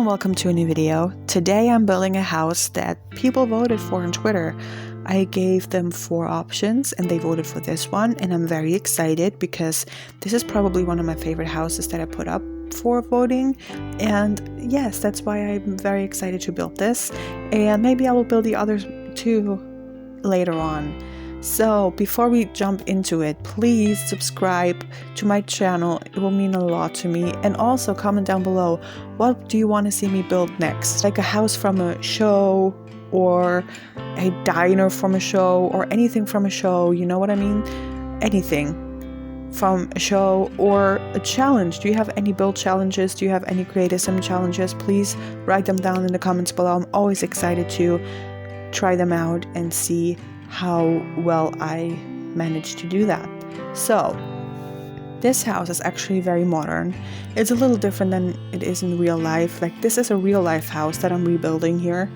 and welcome to a new video. Today I'm building a house that people voted for on Twitter. I gave them 4 options and they voted for this one, and I'm very excited because this is probably one of my favorite houses that I put up for voting. And yes, that's why I'm very excited to build this, and maybe I will build the others too later on. So before we jump into it, please subscribe to my channel. It will mean a lot to me. And also comment down below, what do you want to see me build next? Like a house from a show, or a diner from a show, or anything from a show, you know what I mean? Anything from a show, or a challenge. Do you have any build challenges? Do you have any creative sim challenges? Please write them down in the comments below. I'm always excited to try them out and see how well I managed to do that. So this house is actually very modern. It's a little different than it is in real life. Like, this is a real life house that I'm rebuilding here.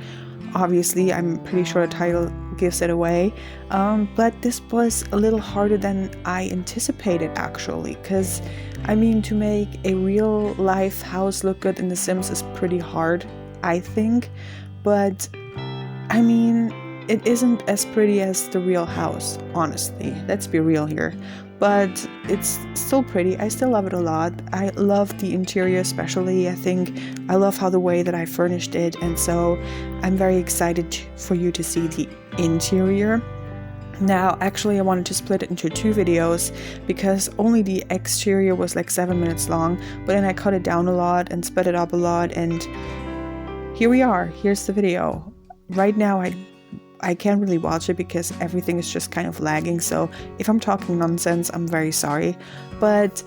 Obviously, I'm pretty sure the title gives it away, but this was a little harder than I anticipated, actually, because I mean, to make a real life house look good in The Sims is pretty hard, I think, but I mean, it isn't as pretty as the real house, honestly. Let's be real here. But it's still pretty. I still love it a lot. I love the interior especially. I love how the way that I furnished it. And so I'm very excited for you to see the interior. Now, actually, I wanted to split it into 2 videos because only the exterior was like 7 minutes long. But then I cut it down a lot and sped it up a lot. And here we are. Here's the video. Right now, I can't really watch it because everything is just kind of lagging, so if I'm talking nonsense, I'm very sorry. But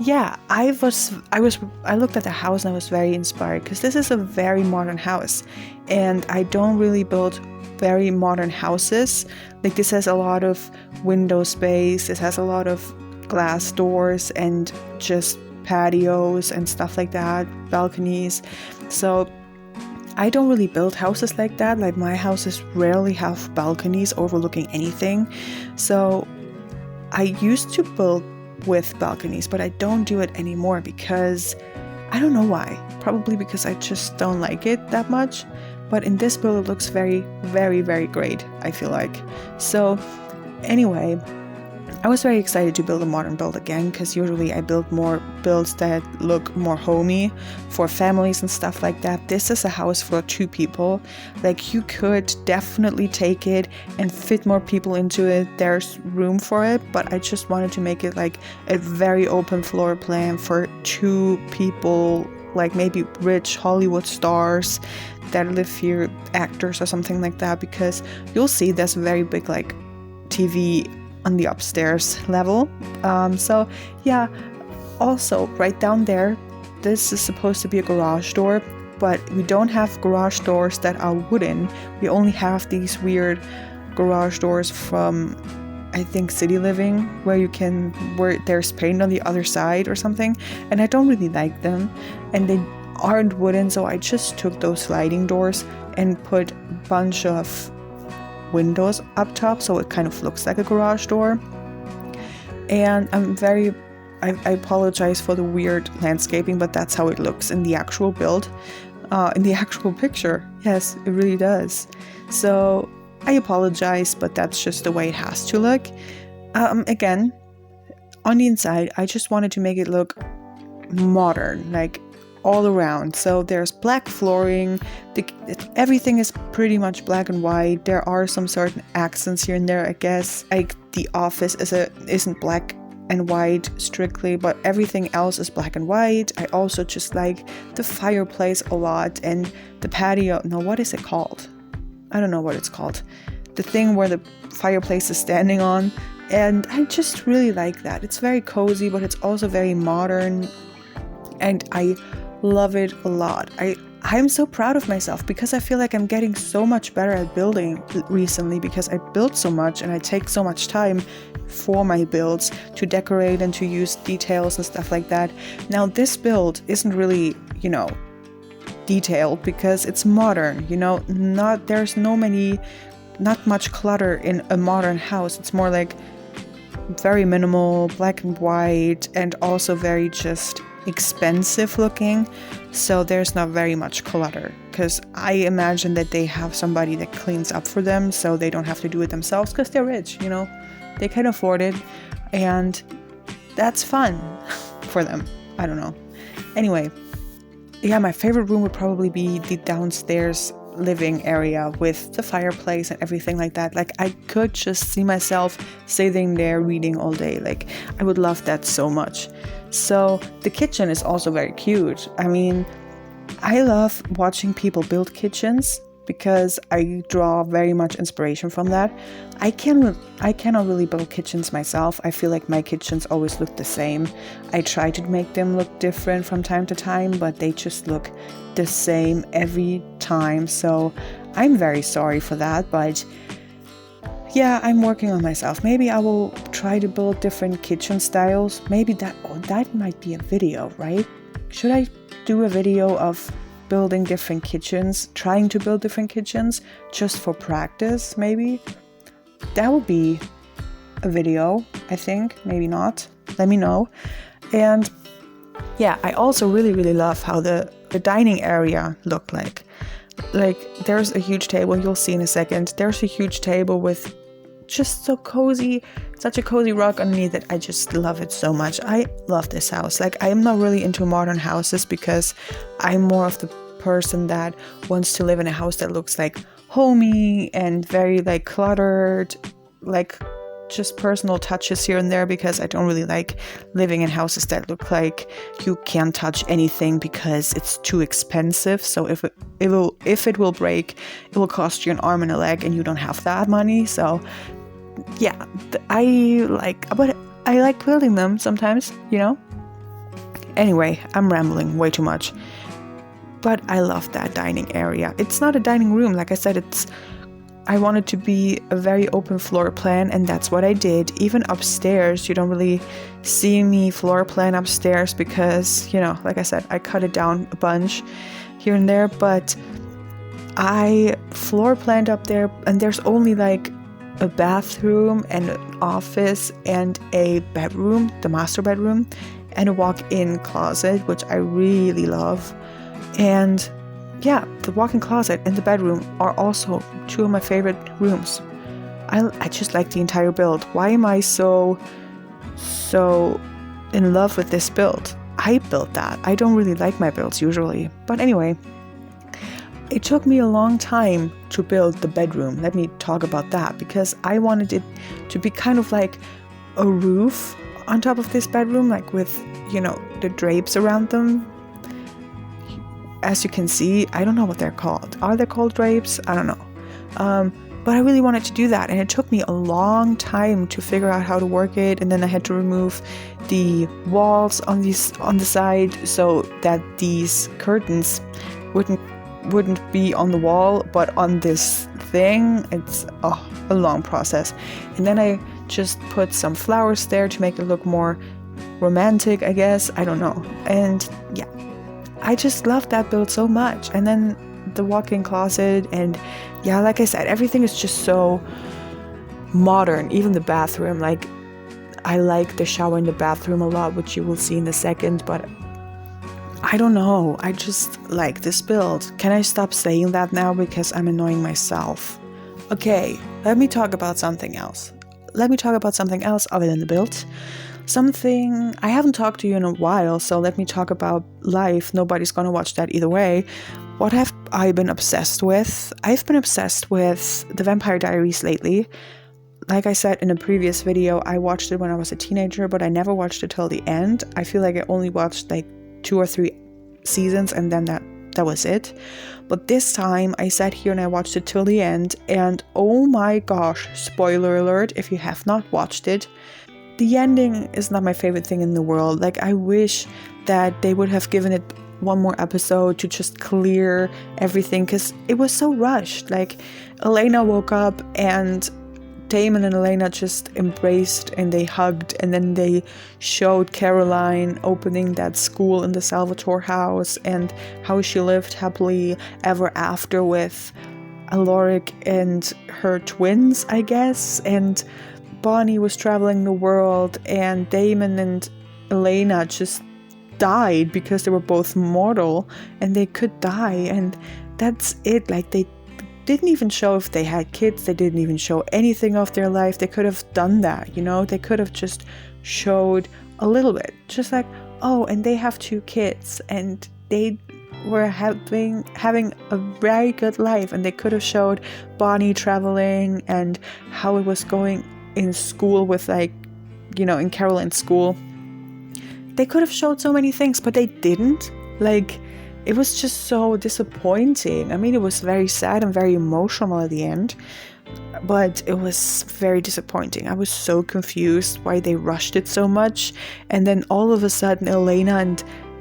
yeah, I looked at the house and I was very inspired because this is a very modern house, and I don't really build very modern houses. Like, this has a lot of window space, this has a lot of glass doors and just patios and stuff like that, balconies. So I don't really build houses like that. Like, my houses rarely have balconies overlooking anything. So I used to build with balconies, but I don't do it anymore because I don't know why. Probably because I just don't like it that much. But in this build, it looks very, very, very great, I feel like. So anyway, I was very excited to build a modern build again, because usually I build more builds that look more homey for families and stuff like that. This is a house for 2 people. Like, you could definitely take it and fit more people into it. There's room for it, but I just wanted to make it like a very open floor plan for 2 people, like maybe rich Hollywood stars that live here, actors or something like that, because you'll see there's a very big like TV on the upstairs level. So yeah, also right down there, this is supposed to be a garage door, but we don't have garage doors that are wooden. We only have these weird garage doors from, I think, City Living, where there's paint on the other side or something, and I don't really like them, and they aren't wooden, so I just took those sliding doors and put a bunch of windows up top, so it kind of looks like a garage door. And I apologize for the weird landscaping, but that's how it looks in the actual build, in the actual picture. Yes, it really does. So I apologize, but that's just the way it has to look. Again, on the inside, I just wanted to make it look modern, like all around. So there's black flooring, everything is pretty much black and white. There are some certain accents here and there, I guess. Like, the office isn't black and white strictly, but everything else is black and white. I also just like the fireplace a lot, and the patio. No, what is it called? I don't know what it's called. The thing where the fireplace is standing on, and I just really like that. It's very cozy, but it's also very modern, and I love it a lot. I'm so proud of myself because I feel like I'm getting so much better at building recently, because I build so much and I take so much time for my builds to decorate and to use details and stuff like that. Now, this build isn't really, detailed because it's modern, there's not much clutter in a modern house. It's more like very minimal, black and white, and also very just expensive looking, so there's not very much clutter, because I imagine that they have somebody that cleans up for them so they don't have to do it themselves, because they're rich, you know, they can afford it, and that's fun for them. I don't know. Anyway, yeah, my favorite room would probably be the downstairs living area with the fireplace and everything like that. Like, I could just see myself sitting there reading all day. Like, I would love that so much. So the kitchen is also very cute. I mean, I love watching people build kitchens because I draw very much inspiration from that. I cannot really build kitchens myself. I feel like my kitchens always look the same. I try to make them look different from time to time, but they just look the same every time. So I'm very sorry for that, but yeah, I'm working on myself. Maybe I will try to build different kitchen styles. Maybe that might be a video, right? Should I do a video of building different kitchens, trying to build different kitchens just for practice, maybe? That would be a video, I think. Maybe not. Let me know. And yeah, I also really, really love how the dining area looked like. Like, there's a huge table, you'll see in a second. There's a huge table with just so cozy, such a cozy rug underneath it. I just love it so much. I love this house. Like, I'm not really into modern houses because I'm more of the person that wants to live in a house that looks like homey and very like cluttered, like just personal touches here and there, because I don't really like living in houses that look like you can't touch anything because it's too expensive. So if it will break, it will cost you an arm and a leg, and you don't have that money. So yeah, I like building them sometimes, you know. Anyway, I'm rambling way too much. But I love that dining area. It's not a dining room, like I said, I want it to be a very open floor plan, and that's what I did. Even upstairs, you don't really see me floor plan upstairs because, you know, like I said, I cut it down a bunch here and there, but I floor planned up there, and there's only like a bathroom and an office and a bedroom, the master bedroom, and a walk-in closet, which I really love. And yeah, the walk-in closet and the bedroom are also two of my favorite rooms. I just like the entire build. Why am I so in love with this build? I built that. I don't really like my builds usually. But anyway, it took me a long time to build the bedroom. Let me talk about that, because I wanted it to be kind of like a roof on top of this bedroom, like with, you know, the drapes around them. As you can see, I don't know what they're called. Are they called drapes? I don't know. But I really wanted to do that, and it took me a long time to figure out how to work it. And then I had to remove the walls on the side so that these curtains wouldn't be on the wall, but on this thing. It's a long process. And then I just put some flowers there to make it look more romantic, I guess. I don't know. And yeah, I just love that build so much. And then the walk-in closet, and yeah, like I said, everything is just so modern. Even the bathroom, like, I like the shower in the bathroom a lot, which you will see in a second, but I don't know, I just like this build. Can I stop saying that now because I'm annoying myself? Okay, let me talk about something else. Other than the build. Something I haven't talked to you in a while, so let me talk about life. Nobody's gonna watch that either way. What have I been obsessed with? I've been obsessed with The Vampire Diaries lately. Like I said in a previous video, I watched it when I was a teenager, but I never watched it till the end. I feel like I only watched like 2 or 3 seasons, and then that was it. But this time I sat here and I watched it till the end, and oh my gosh, spoiler alert if you have not watched it. The ending is not my favorite thing in the world. Like, I wish that they would have given it one more episode to just clear everything, because it was so rushed. Like, Elena woke up and Damon and Elena just embraced and they hugged, and then they showed Caroline opening that school in the Salvatore house and how she lived happily ever after with Alaric and her twins, I guess. And Bonnie was traveling the world, and Damon and Elena just died because they were both mortal and they could die, and that's it. Like, they didn't even show if they had kids. They didn't even show anything of their life. They could have done that, you know? They could have just showed a little bit, just like, oh, and they have 2 kids and they were having a very good life, and they could have showed Bonnie traveling and how it was going in school with, like, you know, in Caroline's school. They could have showed so many things, but they didn't. Like, it was just so disappointing. I mean, it was very sad and very emotional at the end, but it was very disappointing. I was so confused why they rushed it so much, and then all of a sudden Elena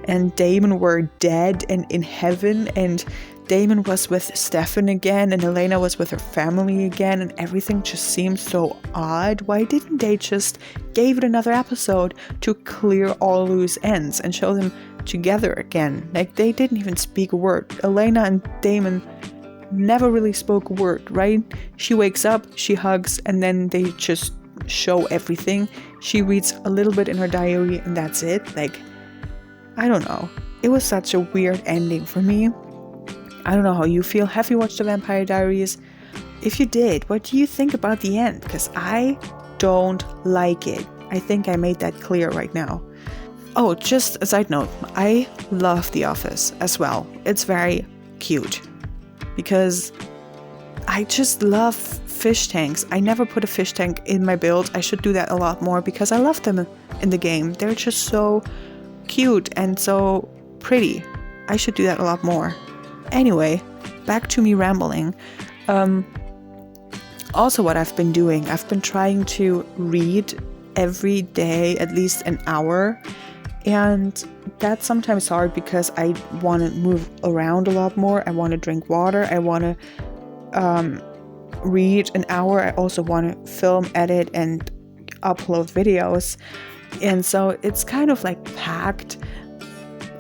and Damon were dead and in heaven, and Damon was with Stefan again, and Elena was with her family again, and everything just seemed so odd. Why didn't they just give it another episode to clear all loose ends and show them together again? Like, they didn't even speak a word. Elena and Damon never really spoke a word, right? She wakes up, she hugs, and then they just show everything. She reads a little bit in her diary, and that's it. Like, I don't know. It was such a weird ending for me. I don't know how you feel. Have you watched The Vampire Diaries? If you did, what do you think about the end? Because I don't like it. I think I made that clear right now. Oh, just a side note, I love The Office as well. It's very cute because I just love fish tanks. I never put a fish tank in my build. I should do that a lot more because I love them in the game. They're just so cute and so pretty. I should do that a lot more. Anyway, back to me rambling. Also, what I've been doing, I've been trying to read every day at least an hour, and that's sometimes hard because I want to move around a lot more. I want to drink water. I want to read an hour. I also want to film, edit, and upload videos, and so it's kind of like packed,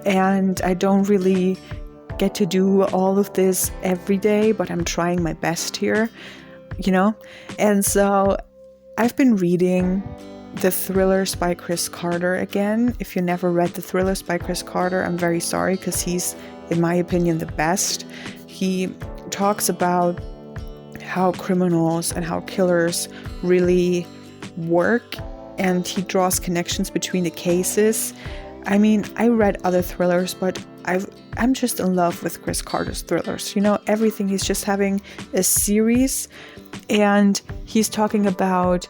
and I don't really get to do all of this every day, but I'm trying my best here, you know? And so I've been reading The Thrillers by Chris Carter again. If you never read The Thrillers by Chris Carter, I'm very sorry, because he's, in my opinion, the best. He talks about how criminals and how killers really work, and he draws connections between the cases. I mean, I read other thrillers, but I'm just in love with Chris Carter's thrillers. You know, everything. He's just having a series, and he's talking about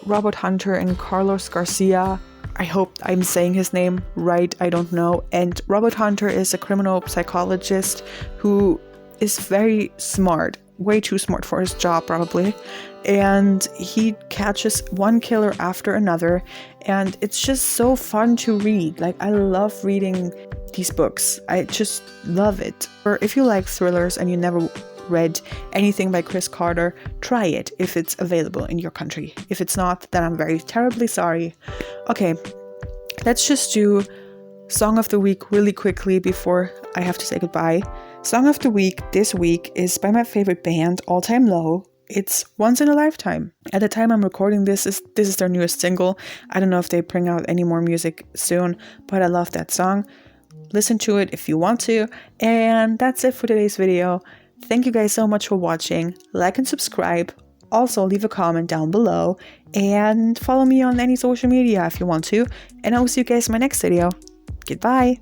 Robert Hunter and Carlos Garcia. I hope I'm saying his name right. I don't know. And Robert Hunter is a criminal psychologist who is very smart, way too smart for his job probably. And he catches one killer after another, and it's just so fun to read. Like, I love reading these books. I just love it. Or if you like thrillers and you never read anything by Chris Carter, try it if it's available in your country. If it's not, then I'm very terribly sorry. Okay, let's just do Song of the Week really quickly before I have to say goodbye. Song of the Week this week is by my favorite band, All Time Low. It's Once in a Lifetime. At the time I'm recording this is their newest single. I don't know if they bring out any more music soon, but I love that song. Listen to it if you want to. And that's it for today's video. Thank you guys so much for watching. Like and subscribe. Also leave a comment down below. And follow me on any social media if you want to. And I will see you guys in my next video. Goodbye.